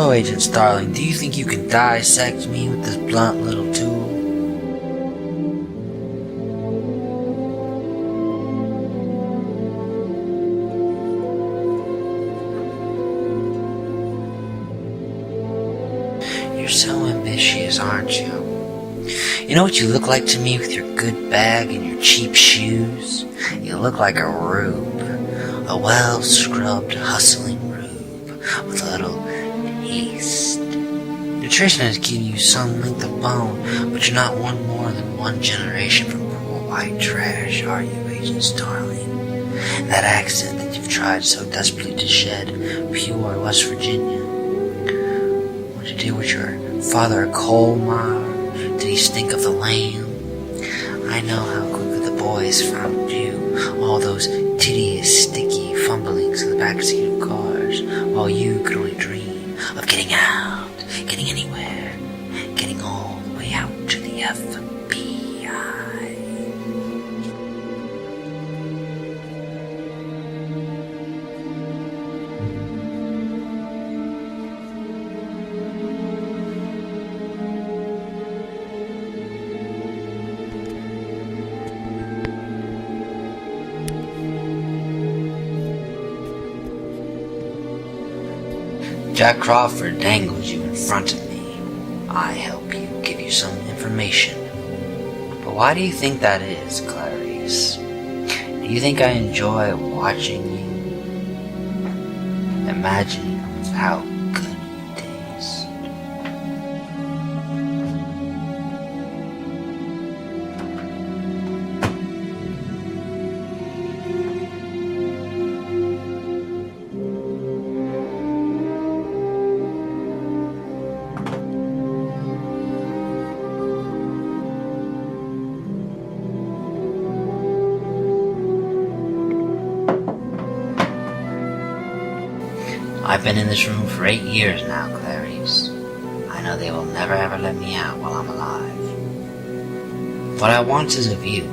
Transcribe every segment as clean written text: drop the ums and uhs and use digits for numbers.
Oh, Agent Starling, do you think you can dissect me with this blunt little tool? You're so ambitious, aren't you? You know what you look like to me with your good bag and your cheap shoes? You look like a rube. A well-scrubbed, hustling rube with a little taste. Nutrition has given you some length of bone, but you're not one more than one generation from poor white trash, are you, Agent Starling? That accent that you've tried so desperately to shed, pure West Virginia. What'd you do with your father, a coal miner? Did he stink of the land? I know how quickly the boys found you, all those tedious, sticky fumblings in the backseat of cars, while you could only dream of getting out, getting anywhere, getting all the way out to the FBI. Jack Crawford dangles you in front of me. I help you, give you some information. But why do you think that is, Clarice? Do you think I enjoy watching you? Imagining how good you taste? I've been in this room for 8 years now, Clarice. I know they will never ever let me out while I'm alive. What I want is a view.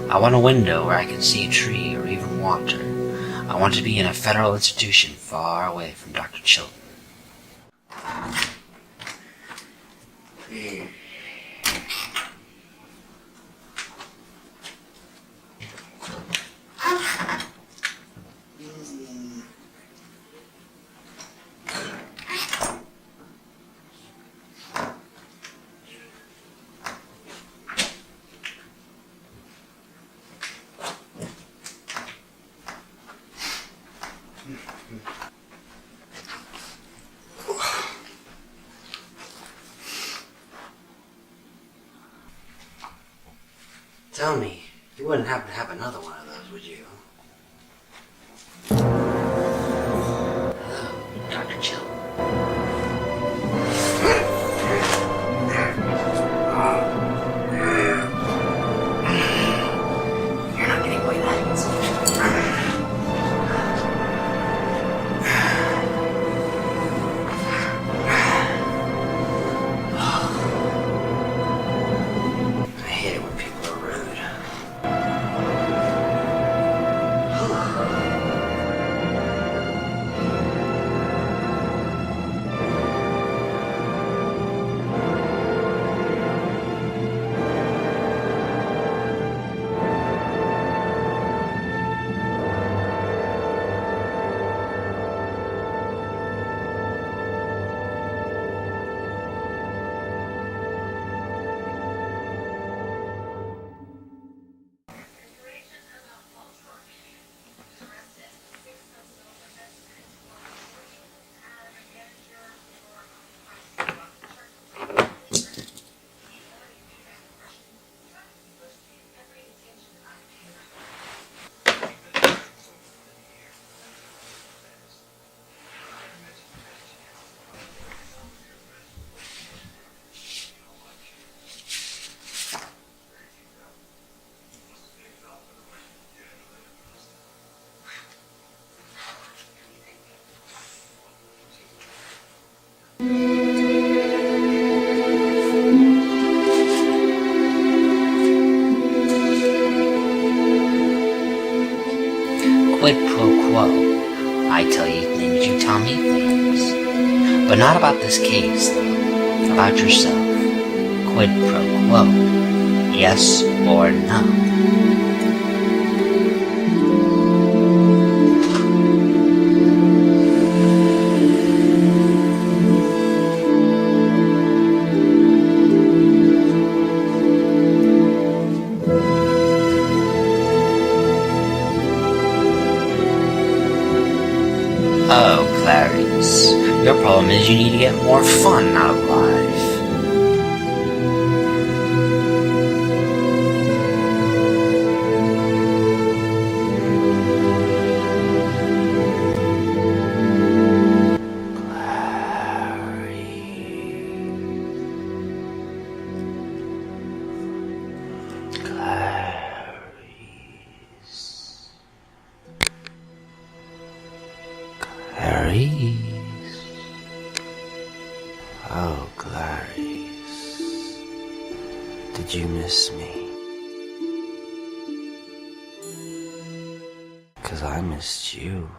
I want a window where I can see a tree or even water. I want to be in a federal institution far away from Dr. Chilton. Tell me, you wouldn't happen to have another one of those, would you? Hello, Dr. Chilton. You're not getting away that easy. I hate it when people are rude. Quid pro quo. I tell you things, you tell me things. But not about this case, though. About yourself. Quid pro quo. Yes or no? Oh, Clarice. Your problem is you need to get more fun out of life. Clarice. Oh, Clarice. Did you miss me? 'Cause I missed you.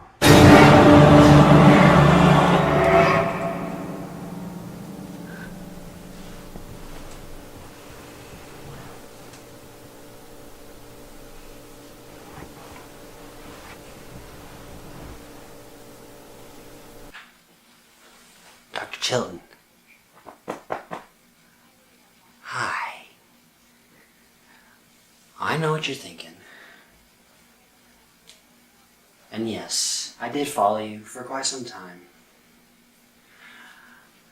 Dr. Chilton. Hi. I know what you're thinking. And yes, I did follow you for quite some time.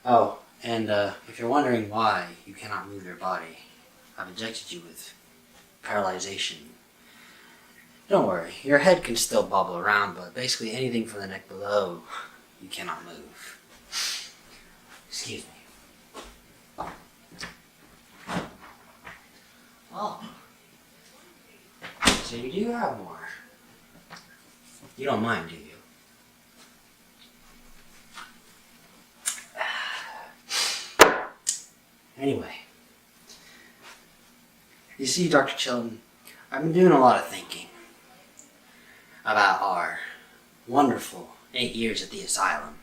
Oh, and if you're wondering why you cannot move your body, I've injected you with paralyzation. Don't worry, your head can still bobble around, but basically anything from the neck below, you cannot move. Excuse me. Oh. So you do have more. You don't mind, do you? Anyway. You see, Dr. Chilton, I've been doing a lot of thinking about our wonderful 8 years at the asylum.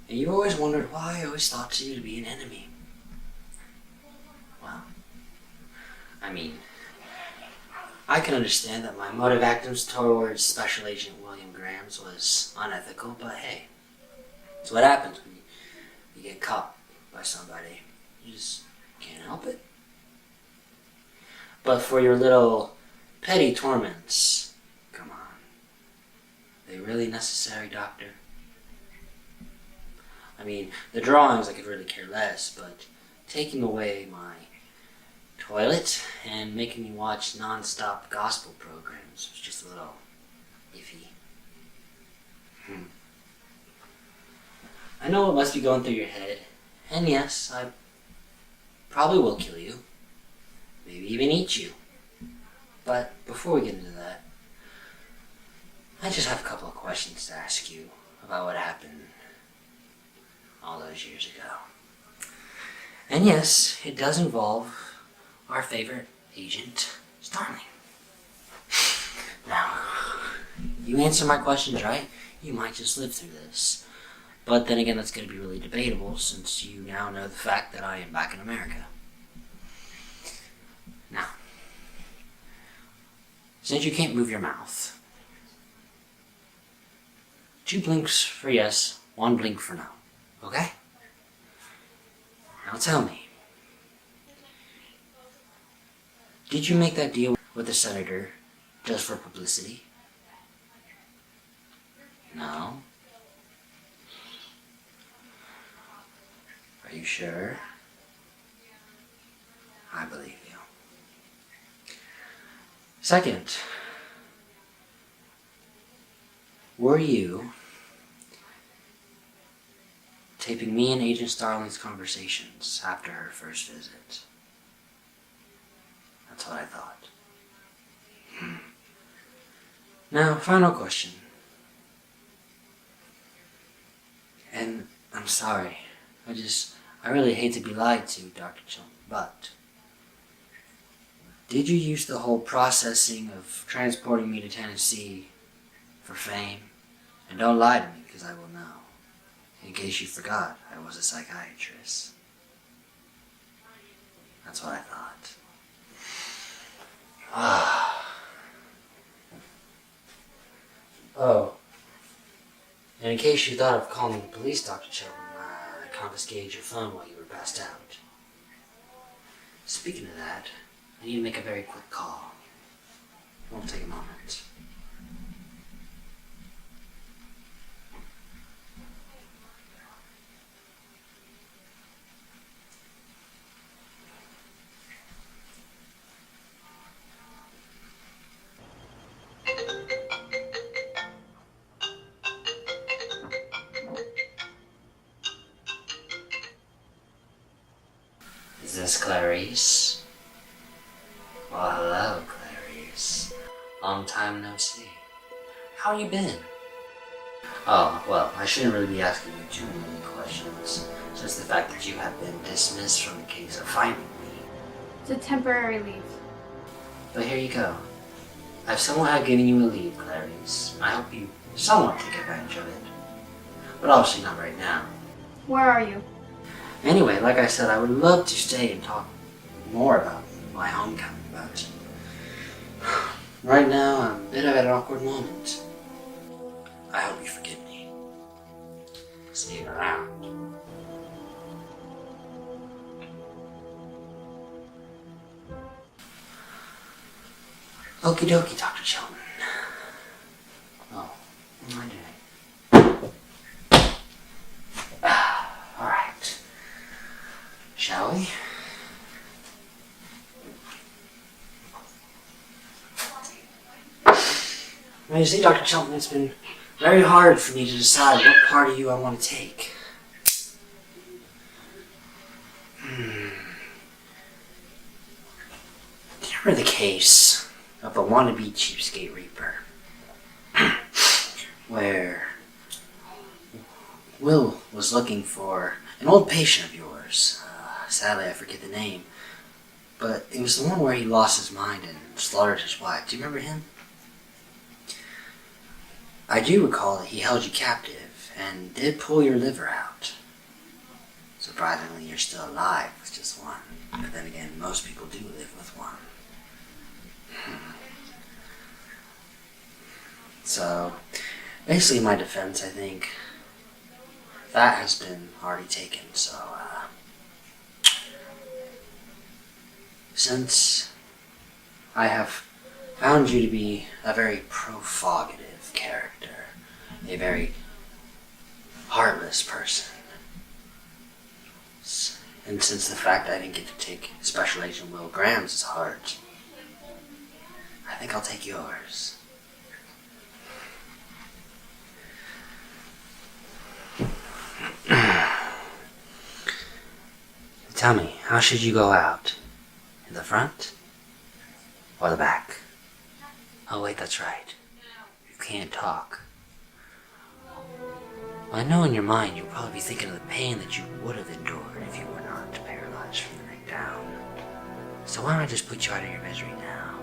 And you've always wondered why I always thought you to be an enemy. Well, I mean, I can understand that my motive actions towards Special Agent William Grahams was unethical, but hey, it's what happens when you get caught by somebody. You just can't help it. But for your little petty torments, come on. Are they really necessary, Doctor? I mean, the drawings I could really care less, but taking away my toilet and making me watch non-stop gospel programs was just a little iffy. I know what must be going through your head, and yes, I probably will kill you. Maybe even eat you. But before we get into that, I just have a couple of questions to ask you about what happened all those years ago. And yes, it does involve our favorite Agent Starling. Now, you answer my questions right, you might just live through this. But then again, that's going to be really debatable since you now know the fact that I am back in America. Now, since you can't move your mouth, 2 blinks for yes, 1 blink for no. Okay? Now tell me, did you make that deal with the senator just for publicity? No? Are you sure? I believe you. Second, were you taping me and Agent Starling's conversations after her first visit? That's what I thought. Now, final question. And I'm sorry. I really hate to be lied to, Dr. Chilton, but did you use the whole processing of transporting me to Tennessee for fame? And don't lie to me, because I will know. In case you forgot, I was a psychiatrist. That's what I thought. Oh. And in case you thought of calling the police, Dr. Chilton, I confiscated your phone while you were passed out. Speaking of that, I need to make a very quick call. It won't take a moment. Is this Clarice? Well, hello, Clarice. Long time no see. How you been? Oh, well, I shouldn't really be asking you too many questions. Just the fact that you have been dismissed from the case of finding me. It's a temporary leave. But here you go. I've somehow given you a leave, Clarice. I hope you somewhat take advantage of it. But obviously not right now. Where are you? Anyway, like I said, I would love to stay and talk more about my homecoming, but right now I'm a bit of an awkward moment. I hope you forgive me. See you around. Okie dokie, Dr. Chilton. Oh, what am I doing? Alright. Shall we? Well, you see, Dr. Chilton, it's been very hard for me to decide what part of you I want to take. Do you remember the case of the wannabe cheapskate reaper? Where Will was looking for an old patient of yours. Sadly, I forget the name. But it was the one where he lost his mind and slaughtered his wife. Do you remember him? I do recall that he held you captive and did pull your liver out. Surprisingly, you're still alive with just one. But then again, most people do live with one. So, basically my defense, I think, that has been already taken, so, since I have found you to be a very provocative character, a very heartless person, and since the fact I didn't get to take Special Agent Will Graham's heart, I think I'll take yours. Tell me, how should you go out? In the front? Or the back? Oh wait, that's right. You can't talk. Well, I know in your mind you'll probably be thinking of the pain that you would have endured if you were not paralyzed from the neck down. So why don't I just put you out of your misery now?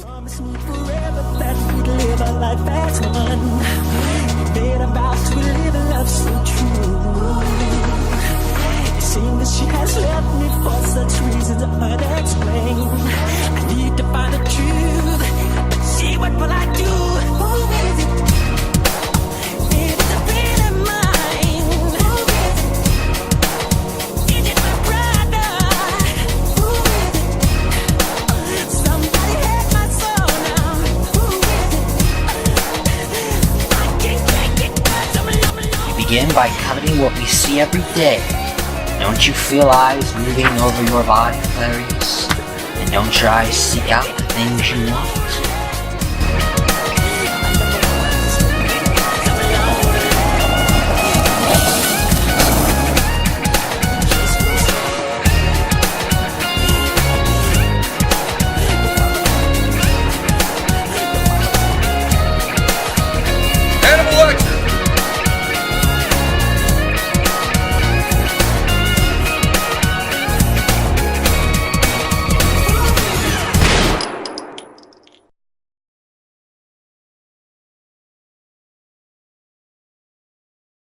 Promise me forever that we'd live a life as one. We made a vow to live a love so true. It seems that she has left me for such reasons unexplained. I need to find the truth. See, what will I do? Who is it? If it's a friend of mine, who is it? Is it my brother? Who is it? Somebody had my soul now. Who is it? I can't take it, 'cause I'm alone. You begin by coveting what we see every day. Don't you feel eyes moving over your body, Clarice? And don't your eyes seek out the things you want?